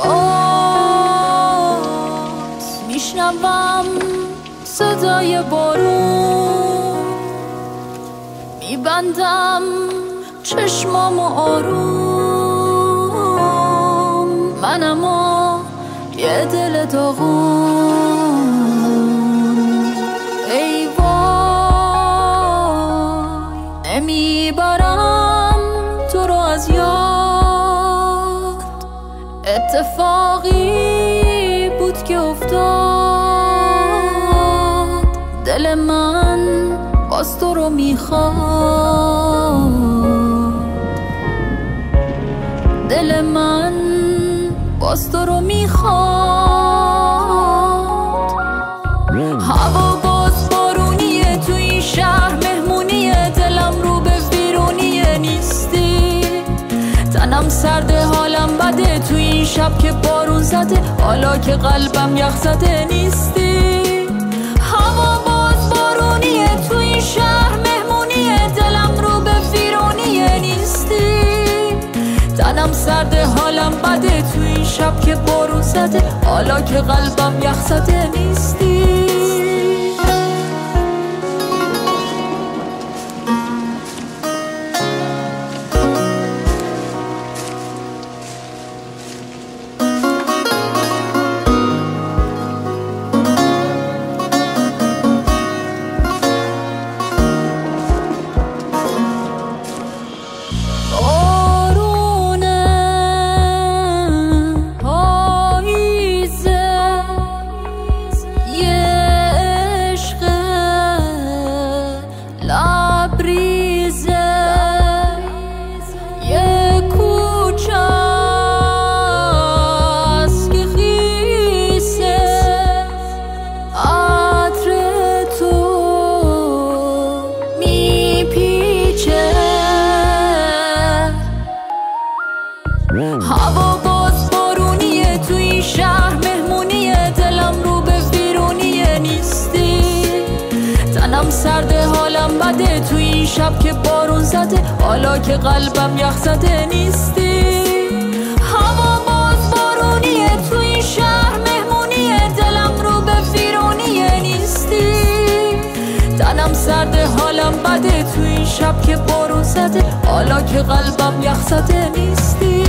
باز میشنوم صدای بارون، میبندم چشمامو آروم، منم و یه دل داغون. ای وای نمیبرم تو رو از یاد، اتفاقی بود که افتاد، دل من باز تو رو میخواد، دل من باز تو رو میخواد. هوا باز بارونیه، تو این شهر مهمونیه، دلم رو به ویرونیه نیستی، تنم سرده حالم بده، تو این شب که بارون زده حالا که قلبم یخ زده نیستی. هوا باز بارونیه، تو این شهر مهمونیه، دلم رو به ویرونیه نیستی، تنم سرده حالم بده، تو این شب که بارون زده حالا که قلبم یخ زده نیستی. هوا باز بارونیه، تو این شهر مهمونیه، دلم رو به ویرونیه نیستی، تنم سرده حالم بده، تو این شب که بارون زده حالا که قلبم یخ زده نیستی. هوا باز بارونیه، تو این شهر مهمونیه، دلم رو به ویرونیه نیستی، تنم سرده حالم بده، تو این شب که بارون زده حالا که قلبم یخ زده نیستی.